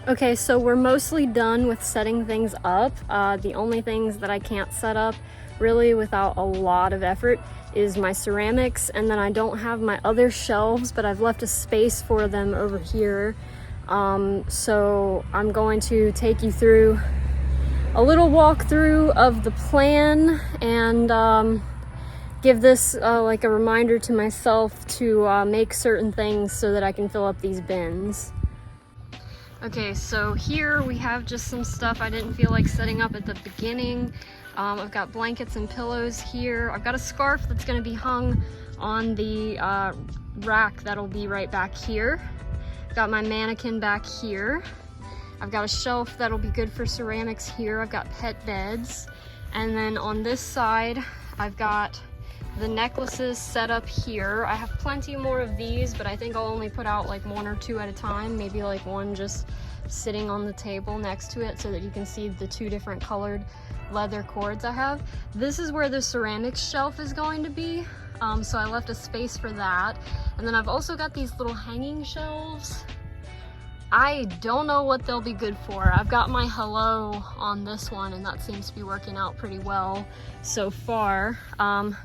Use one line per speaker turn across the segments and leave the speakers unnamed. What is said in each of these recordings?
Okay, so we're mostly done with setting things up. The only things that I can't set up really without a lot of effort is my ceramics, and then I don't have my other shelves, but I've left a space for them over here. So I'm going to take you through a little walkthrough of the plan and give this like a reminder to myself to make certain things so that I can fill up these bins. Okay, so here we have just some stuff I didn't feel like setting up at the beginning. I've got blankets and pillows here. I've got a scarf that's going to be hung on the rack that'll be right back here. I've got my mannequin back here. I've got a shelf that'll be good for ceramics here. I've got pet beds. And then on this side, I've got the necklaces set up here. I have plenty more of these, but I think I'll only put out like 1 or 2 at a time, maybe like one just sitting on the table next to it so that you can see the 2 different colored leather cords I have. This is where the ceramics shelf is going to be, so I left a space for that. And then I've also got these little hanging shelves. I don't know what they'll be good for. I've got my hello on this one, and that seems to be working out pretty well so far.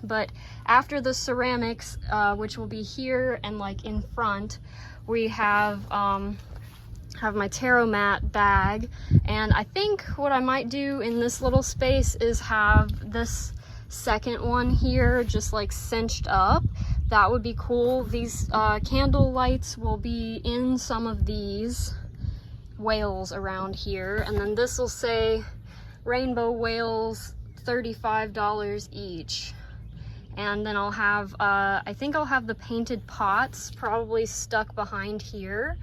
But after the ceramics, which will be here and like in front, we have my tarot mat bag. And I think what I might do in this little space is have this second one here just like cinched up. That would be cool. These candle lights will be in some of these whales around here, and then this will say rainbow whales $35 each. And then I'll have I think I'll have the painted pots probably stuck behind here,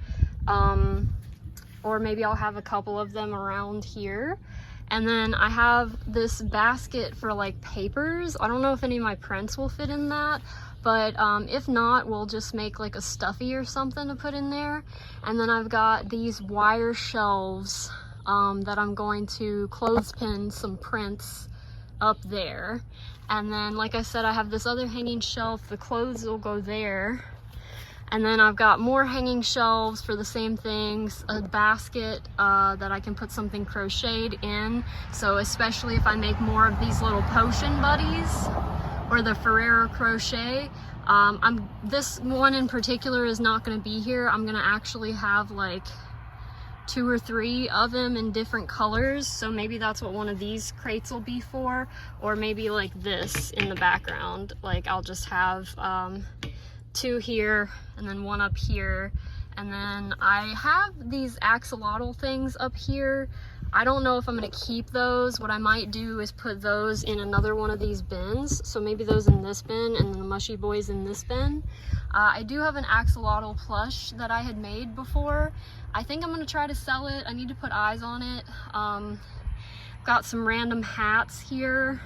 or maybe I'll have a couple of them around here. And then I have this basket for like papers. I don't know if any of my prints will fit in that, but if not, we'll just make like a stuffy or something to put in there. And then I've got these wire shelves that I'm going to clothespin some prints up there. And then, like I said, I have this other hanging shelf. The clothes will go there. And then I've got more hanging shelves for the same things, a basket that I can put something crocheted in. So especially if I make more of these little potion buddies or the Ferrero crochet. This one in particular is not going to be here. I'm going to actually have like 2 or 3 of them in different colors. So maybe that's what one of these crates will be for, or maybe like this in the background. Like I'll just have 2 here and then 1 up here. And then I have these axolotl things up here. I don't know if I'm going to keep those. What I might do is put those in another one of these bins. So maybe those in this bin and then the mushy boys in this bin. I do have an axolotl plush that I had made before. I think I'm going to try to sell it. I need to put eyes on it. Got some random hats here.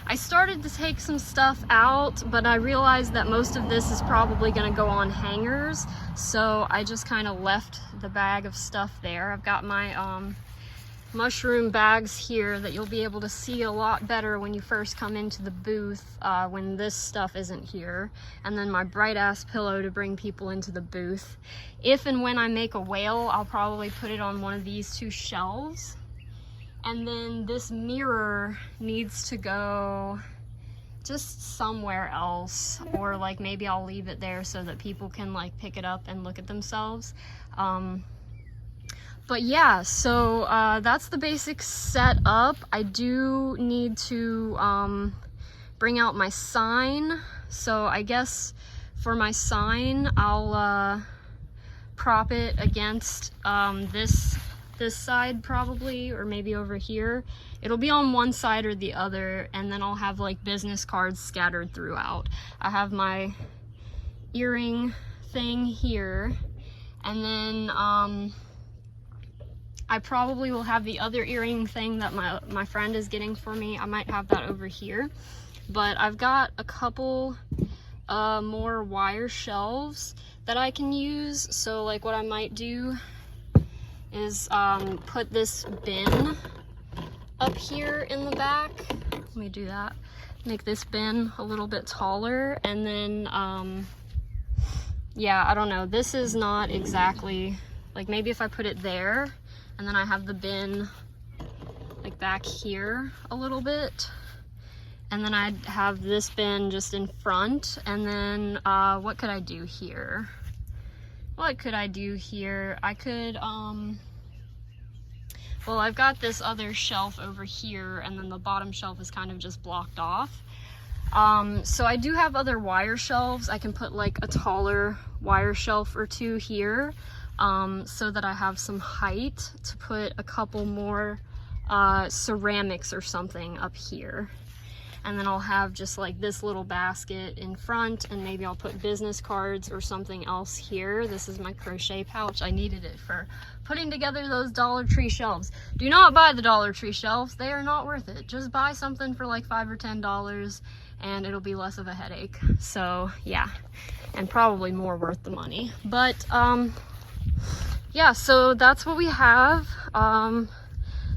I started to take some stuff out, but I realized that most of this is probably going to go on hangers, so I just kind of left the bag of stuff there. I've got my mushroom bags here that you'll be able to see a lot better when you first come into the booth when this stuff isn't here. And then my bright ass pillow to bring people into the booth. If and when I make a whale, I'll probably put it on one of these 2 shelves. And then this mirror needs to go just somewhere else, or like maybe I'll leave it there so that people can like pick it up and look at themselves. But yeah, so that's the basic setup. I do need to bring out my sign. So I guess for my sign, I'll prop it against this side probably, or maybe over here. It'll be on one side or the other, and then I'll have like business cards scattered throughout. I have my earring thing here, and then I probably will have the other earring thing that my friend is getting for me. I might have that over here, but I've got a couple more wire shelves that I can use. So like what I might do is put this bin up here in the back. Let me do that. Make this bin a little bit taller, and then yeah, I don't know. This is not exactly, like maybe if I put it there, And then I have the bin like back here a little bit. And then I'd have this bin just in front. And then what could I do here? What could I do here? I could, well, I've got this other shelf over here, and then the bottom shelf is kind of just blocked off. So I do have other wire shelves. I can put like a taller wire shelf or two here, so that I have some height to put a couple more ceramics or something up here. And then I'll have just like this little basket in front, and maybe I'll put business cards or something else here. This is my crochet pouch. I needed it for putting together those Dollar Tree shelves. Do not buy the Dollar Tree shelves. They are not worth it. Just buy something for like $5 or $10 and it'll be less of a headache. So yeah, and probably more worth the money. But yeah, so that's what we have.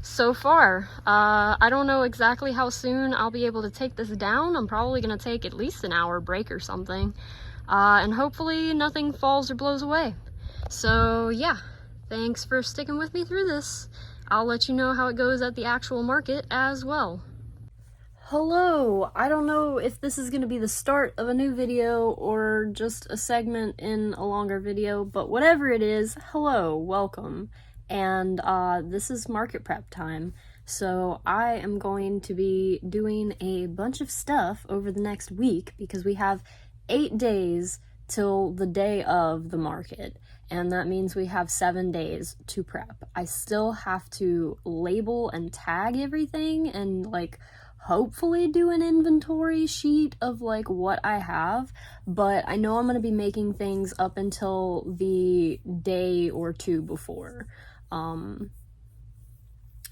So far, I don't know exactly how soon I'll be able to take this down. I'm probably gonna take at least an hour break or something, and hopefully nothing falls or blows away. So yeah, thanks for sticking with me through this. I'll let you know how it goes at the actual market as well. Hello, I don't know if this is going to be the start of a new video or just a segment in a longer video, but whatever it is, hello, welcome. And this is market prep time, so I am going to be doing a bunch of stuff over the next week because we have 8 days till the day of the market, and that means we have 7 days to prep. I still have to label and tag everything and like hopefully do an inventory sheet of like what I have, but I know I'm going to be making things up until the day or two before.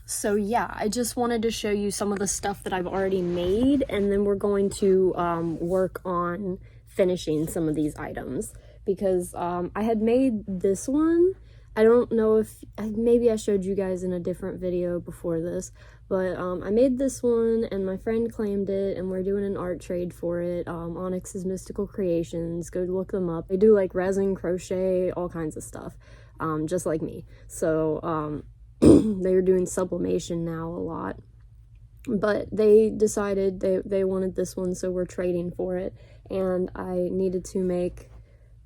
So yeah, I just wanted to show you some of the stuff that I've already made, and then we're going to work on finishing some of these items because I had made this one. I don't know if maybe I showed you guys in a different video before this, but I made this one and my friend claimed it, and we're doing an art trade for it. Onyx's Mystical Creations, go look them up. They do like resin, crochet, all kinds of stuff. Just like me. So they're doing sublimation now a lot, but they decided they wanted this one, so we're trading for it, and I needed to make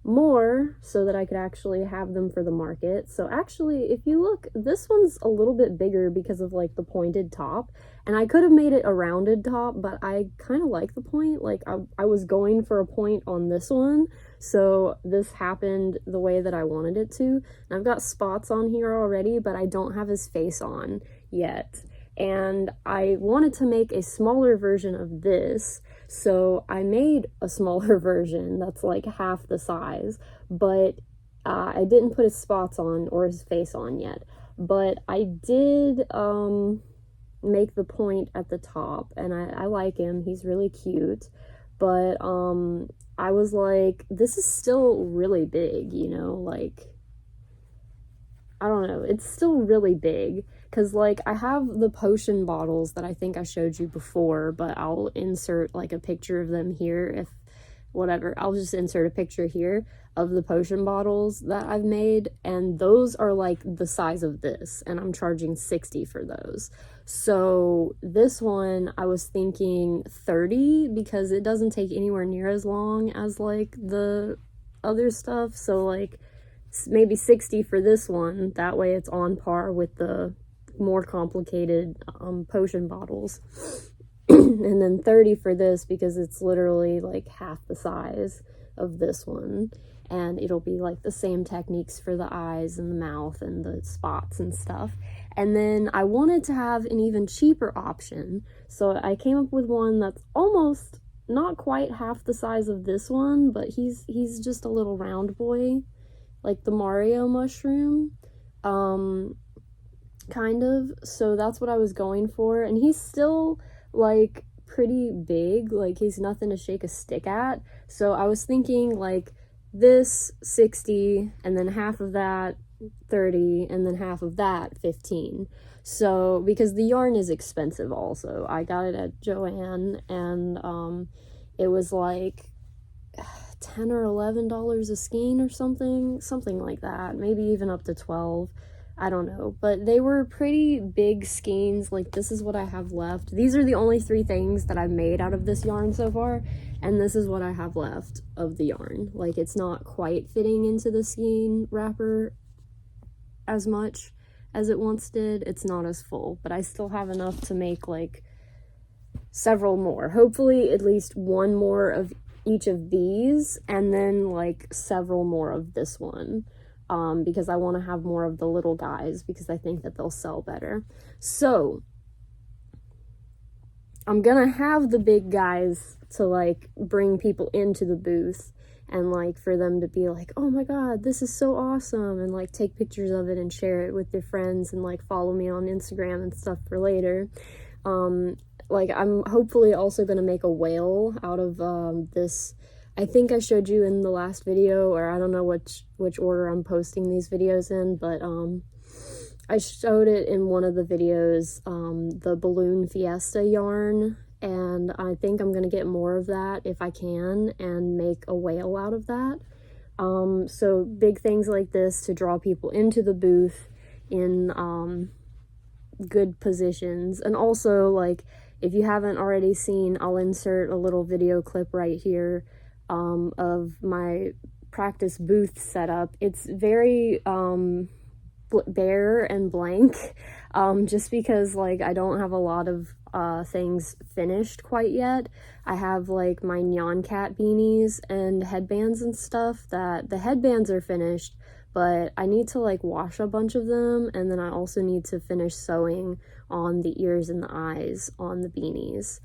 more so that I could actually have them for the market. So actually, if you look, this one's a little bit bigger because of like the pointed top, and I could have made it a rounded top, but I kind of like the point. Like I was going for a point on this one, so this happened the way that I wanted it to. And I've got spots on here already, but I don't have his face on yet. And I wanted to make a smaller version of this, so I made a smaller version that's like half the size, but I didn't put his spots on or his face on yet. But I did make the point at the top, and I like him. He's really cute, but I was like, this is still really big, you know, like, I don't know, it's still really big, because like I have the potion bottles that I think I showed you before, but I'll insert like a picture of them here. If whatever, I'll just insert a picture here of the potion bottles that I've made, and those are like the size of this, and I'm charging $60 for those. So this one I was thinking $30 because it doesn't take anywhere near as long as like the other stuff, so like maybe $60 for this one, that way it's on par with the more complicated potion bottles. And then $30 for this because it's literally like half the size of this one, and it'll be like the same techniques for the eyes and the mouth and the spots and stuff. And then I wanted to have an even cheaper option, so I came up with one that's almost not quite half the size of this one, but he's just a little round boy, like the Mario mushroom, kind of. So that's what I was going for, and he's still like pretty big, like he's nothing to shake a stick at. So I was thinking like this $60, and then half of that $30, and then half of that $15. So because the yarn is expensive also, I got it at Joann, and it was like $10 or $11 a skein or something like that, maybe even up to $12. I don't know, but they were pretty big skeins. Like, this is what I have left. These are the only 3 things that I've made out of this yarn so far, and this is what I have left of the yarn. Like, it's not quite fitting into the skein wrapper as much as it once did. It's not as full, but I still have enough to make like several more. Hopefully at least one more of each of these, and then like several more of this one. Because I want to have more of the little guys because I think that they'll sell better. So I'm gonna have the big guys to like bring people into the booth and like for them to be like, oh my god, this is so awesome, and like take pictures of it and share it with their friends and like follow me on Instagram and stuff for later. Like I'm hopefully also gonna make a whale out of this. I think I showed you in the last video, or I don't know which order I'm posting these videos in, but I showed it in one of the videos, the Balloon Fiesta yarn, and I think I'm gonna get more of that if I can and make a whale out of that. So big things like this to draw people into the booth in good positions. And also, like, if you haven't already seen, I'll insert a little video clip right here of my practice booth setup. It's very bare and blank, just because like I don't have a lot of things finished quite yet. I have like my Nyan Cat beanies and headbands and stuff that the headbands are finished, but I need to like wash a bunch of them, and then I also need to finish sewing on the ears and the eyes on the beanies.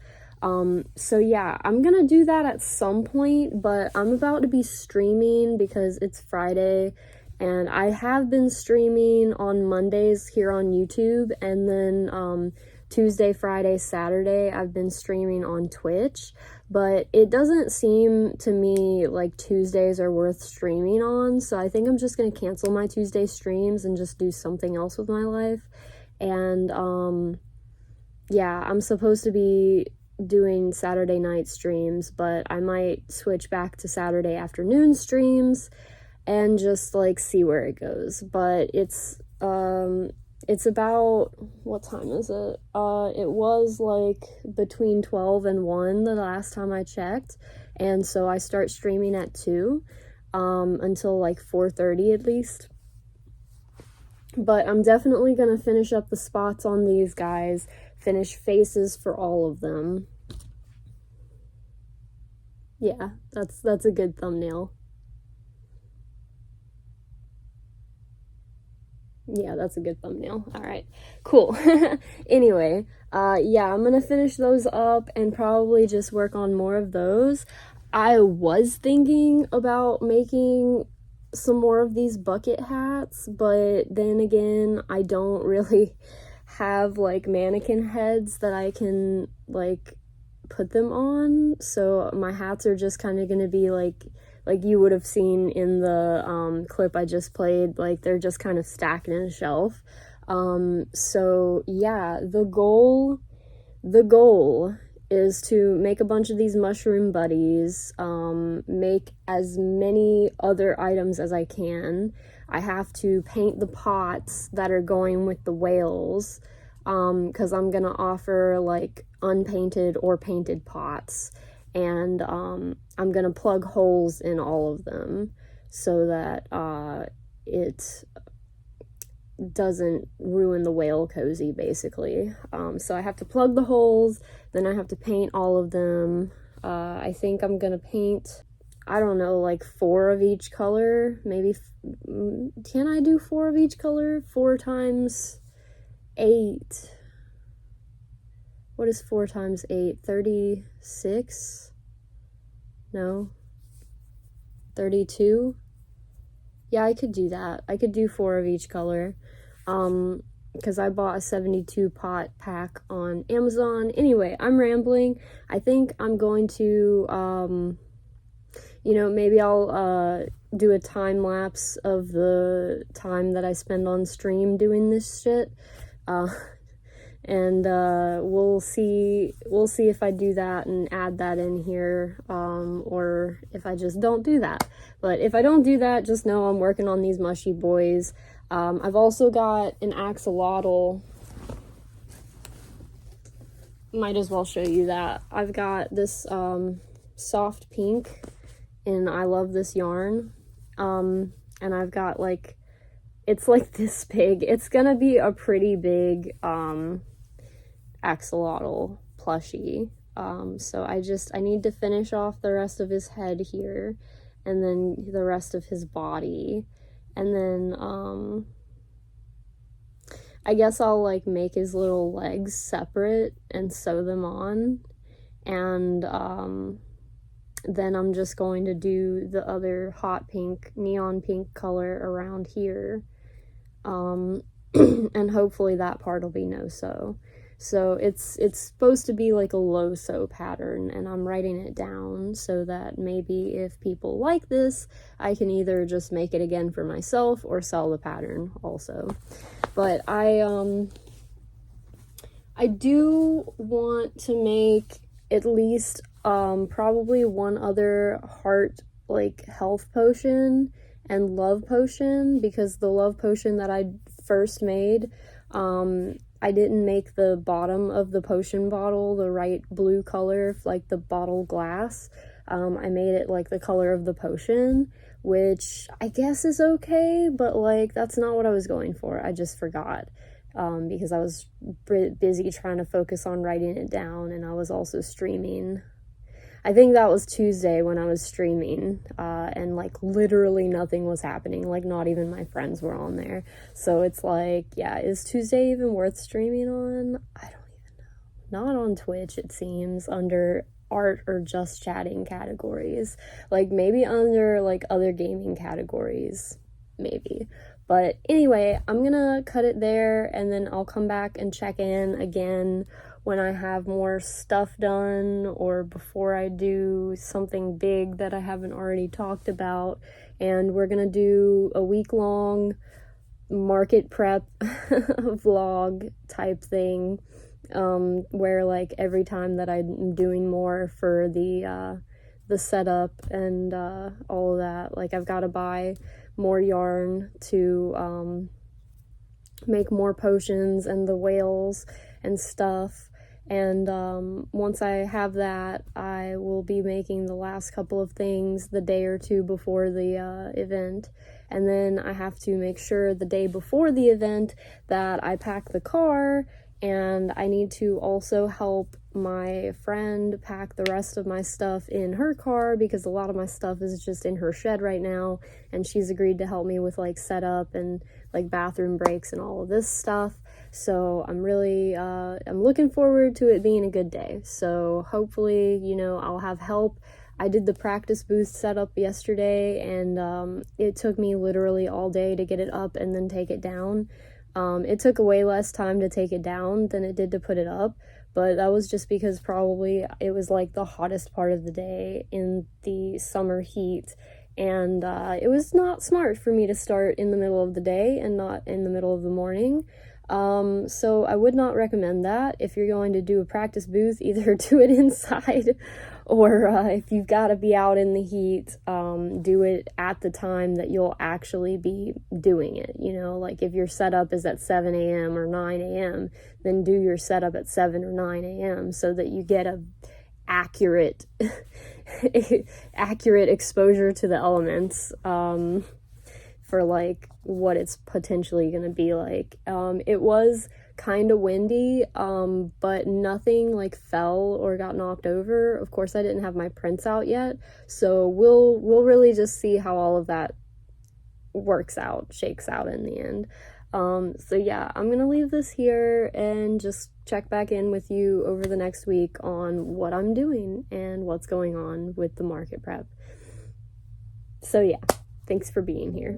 So yeah, I'm gonna do that at some point, but I'm about to be streaming because it's Friday, and I have been streaming on Mondays here on YouTube, and then Tuesday, Friday, Saturday I've been streaming on Twitch, but it doesn't seem to me like Tuesdays are worth streaming on, so I think I'm just gonna cancel my Tuesday streams and just do something else with my life. And yeah, I'm supposed to be doing Saturday night streams, but I might switch back to Saturday afternoon streams and just like see where it goes. But it's about, what time is it? It was like between 12 and 1 the last time I checked, and so I start streaming at 2 until like 4:30 at least. But I'm definitely gonna finish up the spots on these guys, finish faces for all of them. Yeah, that's a good thumbnail. Yeah, that's a good thumbnail. All right, cool. Anyway, yeah, I'm gonna finish those up and probably just work on more of those. I was thinking about making some more of these bucket hats, but then again, I don't really have like mannequin heads that I can like put them on, so my hats are just kind of gonna be like you would have seen in the clip I just played, like they're just kind of stacked in a shelf. So yeah, the goal is to make a bunch of these mushroom buddies, make as many other items as I can. I have to paint the pots that are going with the whales, because I'm gonna offer like unpainted or painted pots, and I'm gonna plug holes in all of them so that it doesn't ruin the whale cozy, basically. So I have to plug the holes, then I have to paint all of them. I think I'm gonna paint, I don't know, like 4 of each color, maybe. Can I do 4 of each color? 4 times 8. What is 4 times 8? 36? No. 32? Yeah, I could do that. I could do 4 of each color. Because I bought a 72 pot pack on Amazon. Anyway, I'm rambling. I think I'm going to, you know, maybe I'll do a time lapse of the time that I spend on stream doing this shit. And we'll see if I do that and add that in here, or if I just don't do that. But if I don't do that, just know I'm working on these mushy boys. I've also got an axolotl. Might as well show you that. I've got this soft pink, and I love this yarn. And I've got like, it's like this big. It's gonna be a pretty big axolotl plushie. So I need to finish off the rest of his head here, and then the rest of his body, and then I guess I'll like make his little legs separate and sew them on, and then I'm just going to do the other hot pink, neon pink color around here, and hopefully that part will be no sew. So it's supposed to be like a low sew pattern, and I'm writing it down so that maybe if people like this, I can either just make it again for myself or sell the pattern also. But I do want to make at least probably one other heart like health potion and love potion, because the love potion that I first made, I didn't make the bottom of the potion bottle the right blue color, like the bottle glass. I made it like the color of the potion, which I guess is okay, but like that's not what I was going for. I just forgot because I was busy trying to focus on writing it down, and I was also streaming. I think that was Tuesday when I was streaming, and like literally nothing was happening, like not even my friends were on there. So it's like, yeah, is Tuesday even worth streaming on? I don't even know. Not on Twitch, it seems, under art or just chatting categories. Like maybe under like other gaming categories, maybe. But anyway, I'm gonna cut it there, and then I'll come back and check in again when I have more stuff done, or before I do something big that I haven't already talked about. And we're gonna do a week-long market prep vlog type thing, where like every time that I'm doing more for the setup and all of that, like I've got to buy more yarn to make more potions and the whales and stuff. And once I have that, I will be making the last couple of things the day or two before the event. And then I have to make sure the day before the event that I pack the car, and I need to also help my friend pack the rest of my stuff in her car, because a lot of my stuff is just in her shed right now, and she's agreed to help me with like setup and like bathroom breaks and all of this stuff. So I'm really I'm looking forward to it being a good day. So hopefully, you know, I'll have help. I did the practice booth setup yesterday, and it took me literally all day to get it up and then take it down. It took way less time to take it down than it did to put it up, but that was just because probably it was like the hottest part of the day in the summer heat, and it was not smart for me to start in the middle of the day and not in the middle of the morning. So I would not recommend that. If you're going to do a practice booth, either do it inside, or if you've got to be out in the heat, do it at the time that you'll actually be doing it. You know, like if your setup is at 7 a.m. or 9 a.m., then do your setup at 7 or 9 a.m. so that you get a accurate exposure to the elements, for like what it's potentially gonna be like. It was kind of windy, but nothing like fell or got knocked over. Of course, I didn't have my prints out yet, so we'll really just see how all of that shakes out in the end. So yeah, I'm gonna leave this here and just check back in with you over the next week on what I'm doing and what's going on with the market prep. So yeah, thanks for being here.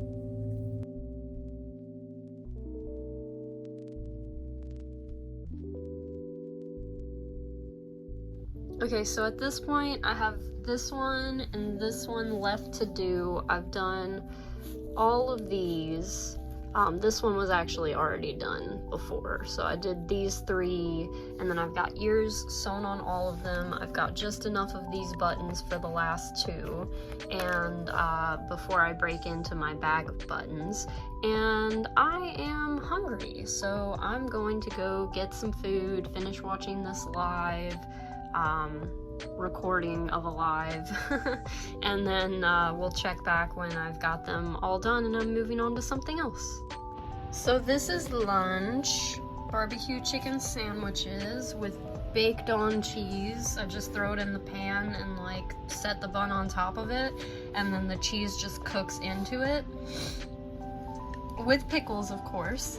Okay, so at this point, I have this one and this one left to do. I've done all of these. This one was actually already done before, so I did these 3, and then I've got ears sewn on all of them. I've got just enough of these buttons for the last 2, and before I break into my bag of buttons. And I am hungry, so I'm going to go get some food, finish watching this live recording of a live, and then we'll check back when I've got them all done and I'm moving on to something else. So this is lunch. Barbecue chicken sandwiches with baked on cheese. I just throw it in the pan and like set the bun on top of it, and then the cheese just cooks into it. With pickles, of course.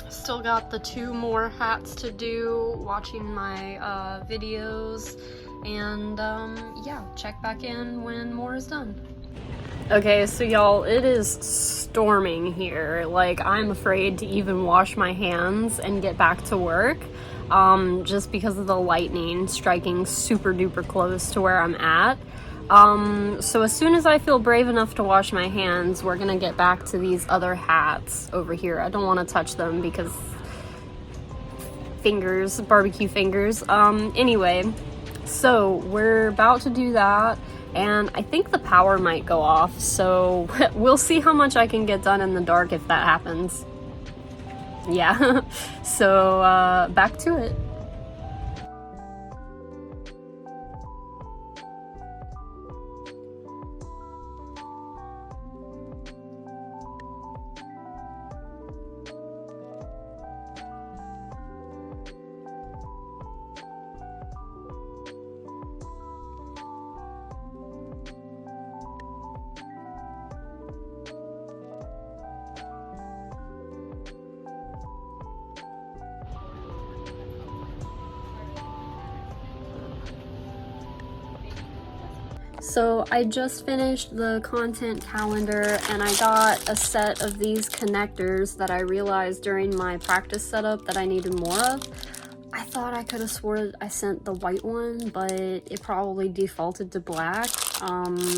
Still got the 2 more hats to do, watching my videos, and yeah, check back in when more is done. Okay, so y'all, it is storming here. Like, I'm afraid to even wash my hands and get back to work, just because of the lightning striking super duper close to where I'm at. So as soon as I feel brave enough to wash my hands, we're gonna get back to these other hats over here. I don't want to touch them because fingers, barbecue fingers. Anyway, so we're about to do that, and I think the power might go off, so we'll see how much I can get done in the dark if that happens. Yeah, so back to it. So I just finished the content calendar, and I got a set of these connectors that I realized during my practice setup that I needed more of. I thought I could have swore I sent the white one, but it probably defaulted to black.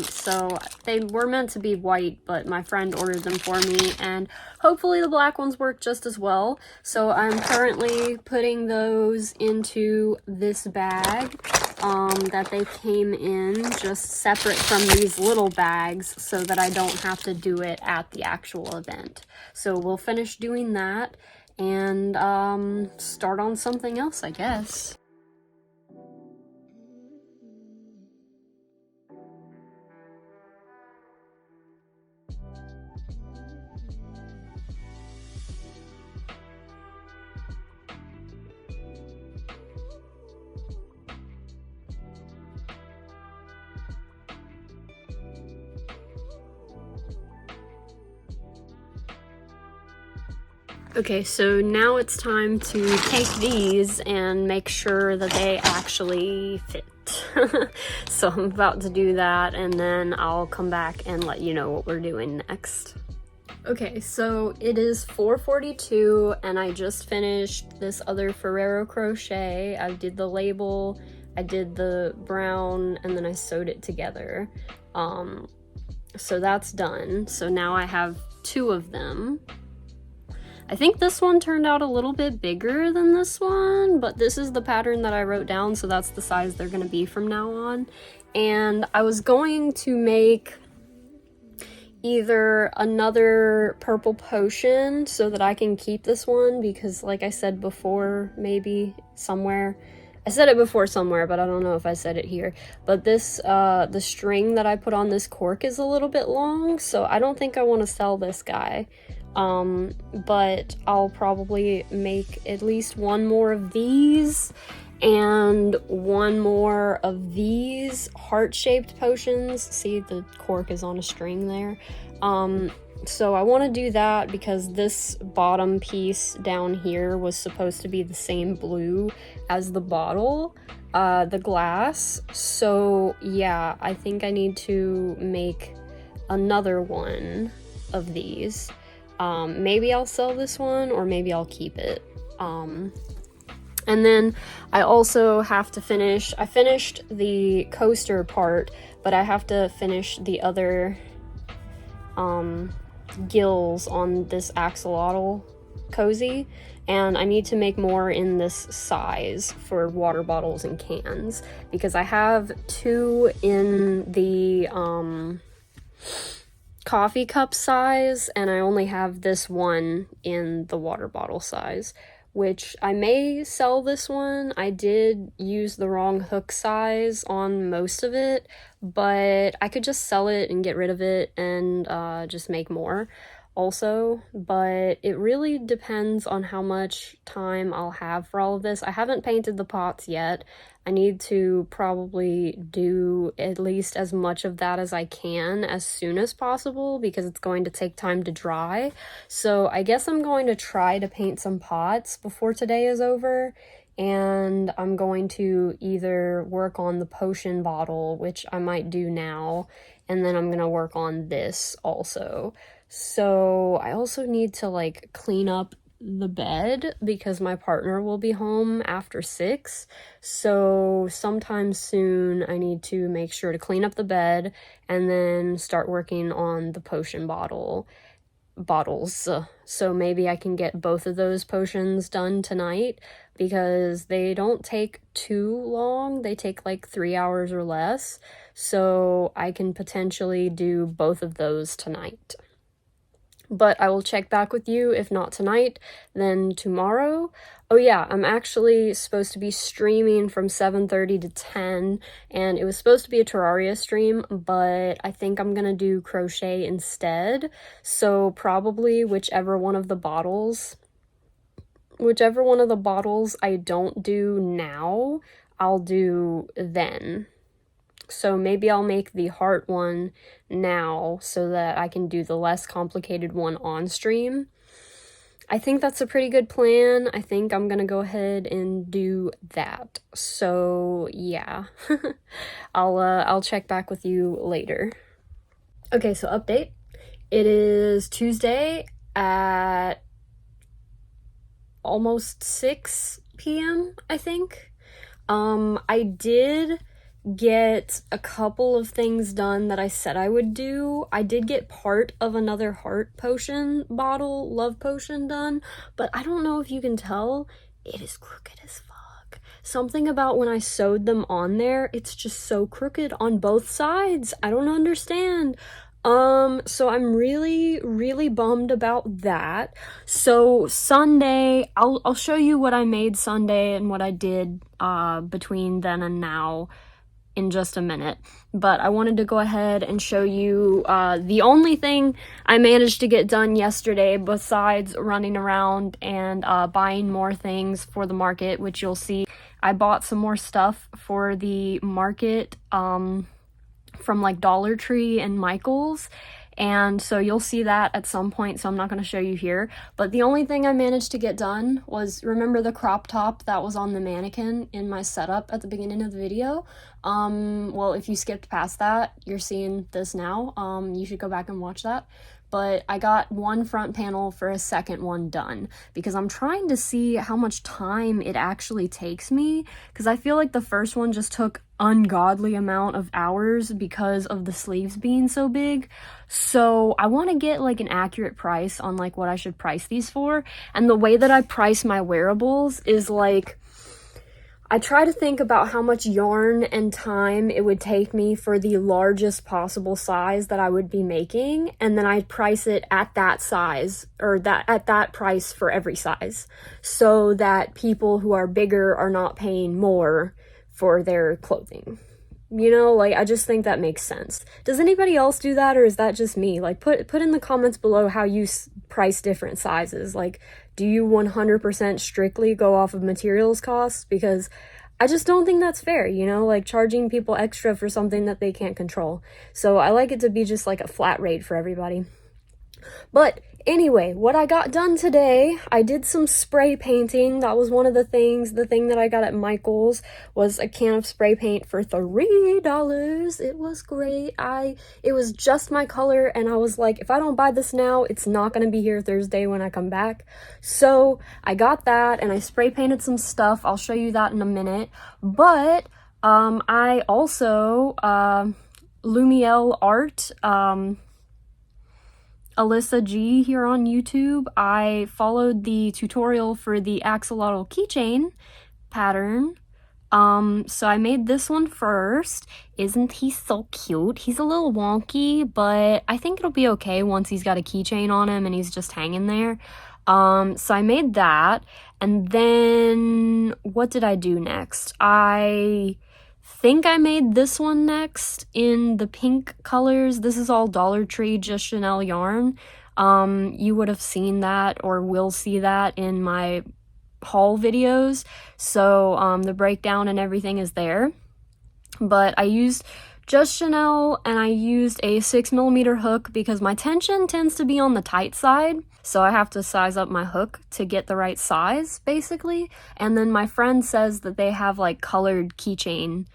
So they were meant to be white, but my friend ordered them for me, and hopefully the black ones work just as well. So I'm currently putting those into this bag that they came in, just separate from these little bags, so that I don't have to do it at the actual event. So we'll finish doing that and start on something else, I guess. Okay, so now it's time to take these and make sure that they actually fit. So I'm about to do that, and then I'll come back and let you know what we're doing next. Okay, so it is 4:42, and I just finished this other Ferrero crochet. I did the label, I did the brown, and then I sewed it together. So that's done. So now I have 2 of them. I think this one turned out a little bit bigger than this one, but this is the pattern that I wrote down, so that's the size they're gonna be from now on. And I was going to make either another purple potion so that I can keep this one, because like I said before, maybe somewhere, I said it before somewhere, but I don't know if I said it here, but this, the string that I put on this cork is a little bit long, so I don't think I want to sell this guy. But I'll probably make at least 1 more of these and 1 more of these heart-shaped potions. See, the cork is on a string there. So I want to do that because this bottom piece down here was supposed to be the same blue as the bottle, the glass. So yeah, I think I need to make another one of these. Maybe I'll sell this one, or maybe I'll keep it. And then I also have to finish, I finished the coaster part, but I have to finish the other, gills on this axolotl cozy, and I need to make more in this size for water bottles and cans, because I have 2 in the coffee cup size, and I only have this one in the water bottle size, which I may sell this one. I did use the wrong hook size on most of it, but I could just sell it and get rid of it and just make more also. But it really depends on how much time I'll have for all of this. I haven't painted the pots yet. I need to probably do at least as much of that as I can as soon as possible, because it's going to take time to dry. So I guess I'm going to try to paint some pots before today is over, and I'm going to either work on the potion bottle, which I might do now, and then I'm going to work on this also. So I also need to like clean up the bed because my partner will be home after 6, so sometime soon I need to make sure to clean up the bed and then start working on the potion bottles. So maybe I can get both of those potions done tonight, because they don't take too long. They take like 3 hours or less, so I can potentially do both of those tonight. But I will check back with you, if not tonight, then tomorrow. Oh yeah, I'm actually supposed to be streaming from 7:30 to 10, and it was supposed to be a Terraria stream, but I think I'm gonna do crochet instead. So probably whichever one of the bottles I don't do now, I'll do then. So maybe I'll make the heart one now so that I can do the less complicated one on stream. I think that's a pretty good plan. I think I'm gonna go ahead and do that. So yeah, I'll check back with you later. Okay, so update. It is Tuesday at almost 6 p.m. I think. I did get a couple of things done that I said I would do. I did get part of another heart potion bottle, love potion, done, but I don't know if you can tell, it is crooked as fuck. Something about when I sewed them on there, it's just so crooked on both sides. I don't understand. So I'm really bummed about that. So Sunday, I'll show you what I made Sunday and what I did between then and now in just a minute, but I wanted to go ahead and show you the only thing I managed to get done yesterday besides running around and buying more things for the market, which you'll see. I bought some more stuff for the market from like Dollar Tree and Michael's, and so you'll see that at some point, so I'm not going to show you here. But the only thing I managed to get done was, remember the crop top that was on the mannequin in my setup at the beginning of the video? Well, if you skipped past that, you're seeing this now. You should go back and watch that. But I got one front panel for a second one done, because I'm trying to see how much time it actually takes me, because I feel like the first one just took ungodly amount of hours because of the sleeves being so big. So I want to get like an accurate price on like what I should price these for, and the way that I price my wearables is like, I try to think about how much yarn and time it would take me for the largest possible size that I would be making, and then I price it at that size, or at that price for every size, so that people who are bigger are not paying more for their clothing. You know, like, I just think that makes sense. Does anybody else do that, or is that just me? Like, put in the comments below how you price different sizes. Like, do you 100% strictly go off of materials costs? Because I just don't think that's fair, you know, like charging people extra for something that they can't control. So I like it to be just like a flat rate for everybody. But anyway, what I got done today, I did some spray painting. That was one of the things. The thing that I got at Michael's was a can of spray paint for $3. It was great. It was just my color, and I was like, if I don't buy this now, it's not going to be here Thursday when I come back. So I got that, and I spray painted some stuff. I'll show you that in a minute. But I also Lumiel Art, Alyssa G here on YouTube. I followed the tutorial for the axolotl keychain pattern. So I made this one first. Isn't he so cute? He's a little wonky, but I think it'll be okay once he's got a keychain on him and he's just hanging there. So I made that, and then what did I do next? I think I made this one next in the pink colors. This is all Dollar Tree Just Chanel yarn. You would have seen that or will see that in my haul videos, so the breakdown and everything is there. But I used Just Chanel and I used a 6mm hook because my tension tends to be on the tight side, so I have to size up my hook to get the right size basically. And then my friend says that they have like colored keychain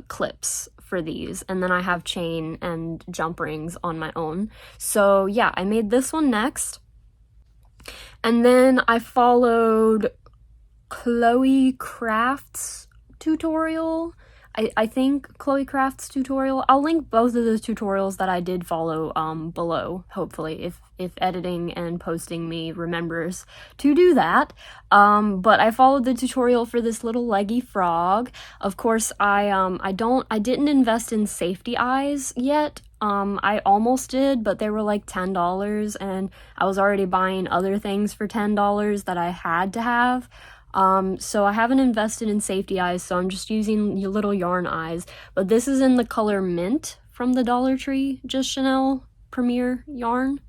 clips for these, and then I have chain and jump rings on my own. So yeah, I made this one next. And then I followed Chloe Craft's tutorial. I think Chloe Craft's tutorial. I'll link both of the tutorials that I did follow below, hopefully, if editing and posting me remembers to do that. But I followed the tutorial for this little leggy frog. Of course, I didn't invest in safety eyes yet. I almost did, but they were like $10, and I was already buying other things for $10 that I had to have. So I haven't invested in safety eyes, so I'm just using little yarn eyes. But this is in the color Mint from the Dollar Tree Just Chanel Premier yarn.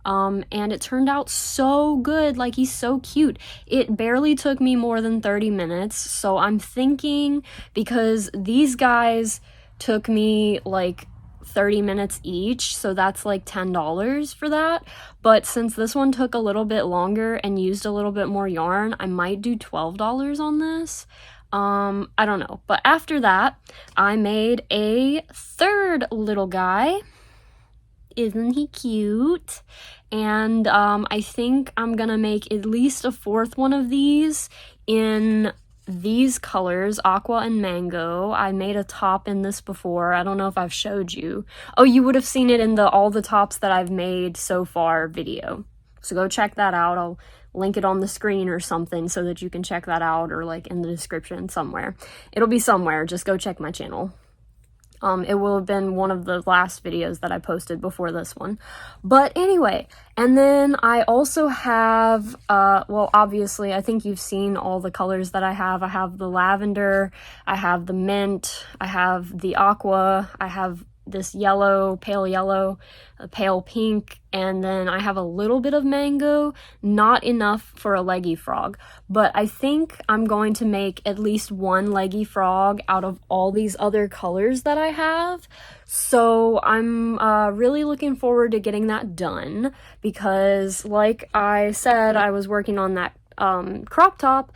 And it turned out so good. Like, he's so cute. It barely took me more than 30 minutes, so I'm thinking, because these guys took me like 30 minutes each, so that's like $10 for that. But since this one took a little bit longer and used a little bit more yarn, I might do $12 on this. I don't know. But after that, I made a third little guy. Isn't he cute? And I think I'm gonna make at least a fourth one of these in these colors, aqua and mango. I made a top in this before. I don't know if I've showed you. Oh, you would have seen it in the all the tops that I've made so far video. So go check that out. I'll link it on the screen or something so that you can check that out, or like in the description somewhere. It'll be somewhere. Just go check my channel. It will have been one of the last videos that I posted before this one. But anyway, and then I also have, well, obviously, I think you've seen all the colors that I have. I have the lavender, I have the mint, I have the aqua, I have this yellow, a pale pink, and then I have a little bit of mango, not enough for a leggy frog. But I think I'm going to make at least one leggy frog out of all these other colors that I have. So I'm really looking forward to getting that done, because like I said, I was working on that crop top,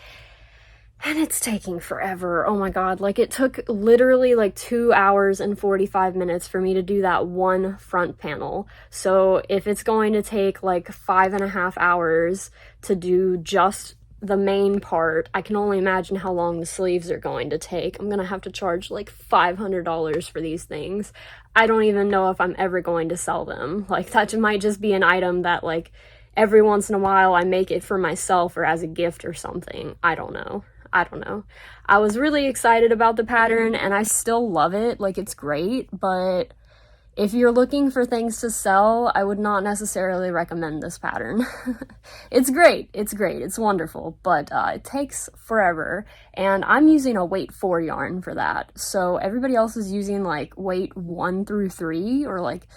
and it's taking forever. Oh my god, like it took literally like 2 hours and 45 minutes for me to do that one front panel. So if it's going to take like 5.5 hours to do just the main part, I can only imagine how long the sleeves are going to take. I'm gonna have to charge like $500 for these things. I don't even know if I'm ever going to sell them. Like, that might just be an item that like every once in a while I make it for myself or as a gift or something. I don't know. I was really excited about the pattern, and I still love it. Like, it's great, but if you're looking for things to sell, I would not necessarily recommend this pattern. It's great, it's wonderful, but it takes forever, and I'm using a weight 4 yarn for that. So everybody else is using like weight 1 through 3, or like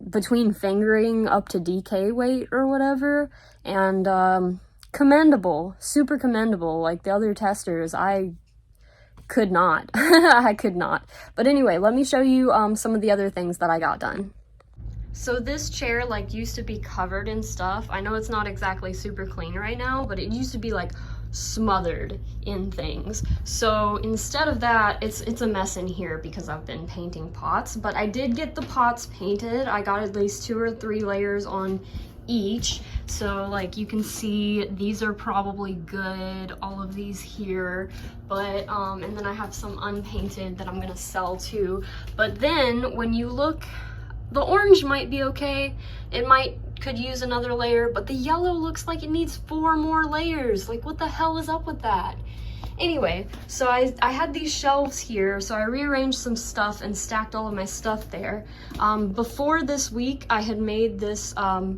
between fingering up to DK weight or whatever, and commendable, super commendable. Like the other testers, I could not. I could not. But anyway, let me show you some of the other things that I got done. So this chair like used to be covered in stuff. I know it's not exactly super clean right now, but it used to be like smothered in things. So instead of that, it's a mess in here because I've been painting pots, but I did get the pots painted. I got at least 2 or 3 layers on each. So like you can see, these are probably good, all of these here, but and then I have some unpainted that I'm gonna sell too. But then when you look The orange might be okay. It could use another layer, but the yellow looks like it needs 4 more layers. Like, what the hell is up with that? Anyway, so I had these shelves here, so I rearranged some stuff and stacked all of my stuff there. Before this week, I had made this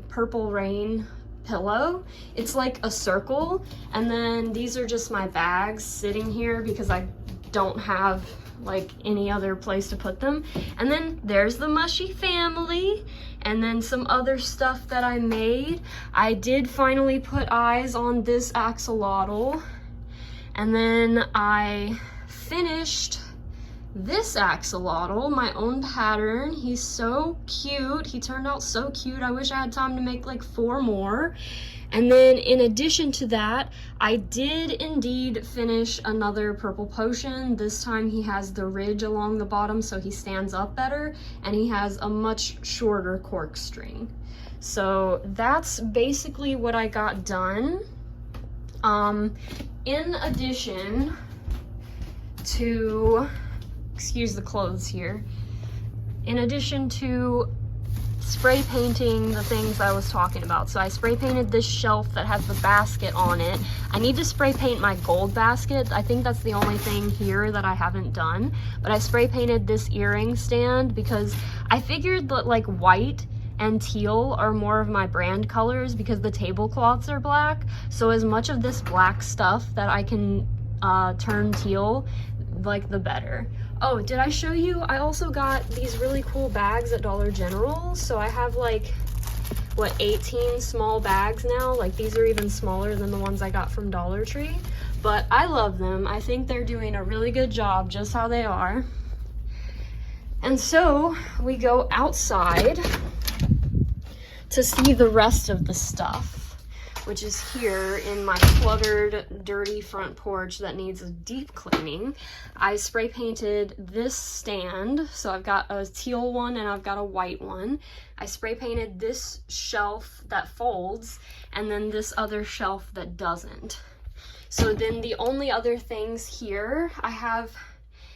Purple Rain pillow. It's like a circle, and then these are just my bags sitting here because I don't have like any other place to put them. And then there's the Mushy family, and then some other stuff that I made. I did finally put eyes on this axolotl, and then I finished this axolotl, my own pattern. He's so cute. He turned out so cute. I wish I had time to make like 4 more. And then in addition to that, I did indeed finish another purple potion. This time he has the ridge along the bottom so he stands up better, and he has a much shorter cork string. So that's basically what I got done. In addition to, excuse the clothes here, in addition to spray painting the things I was talking about. So I spray painted this shelf that has the basket on it. I need to spray paint my gold basket. I think that's the only thing here that I haven't done. But I spray painted this earring stand because I figured that like white and teal are more of my brand colors because the tablecloths are black. So as much of this black stuff that I can turn teal, like the better. Oh, did I show you? I also got these really cool bags at Dollar General. So I have like, what, 18 small bags now? Like these are even smaller than the ones I got from Dollar Tree. But I love them. I think they're doing a really good job just how they are. And so we go outside to see the rest of the stuff, which is here in my cluttered, dirty front porch that needs a deep cleaning. I spray painted this stand. So I've got a teal one and I've got a white one. I spray painted this shelf that folds and then this other shelf that doesn't. So then the only other things here, I have,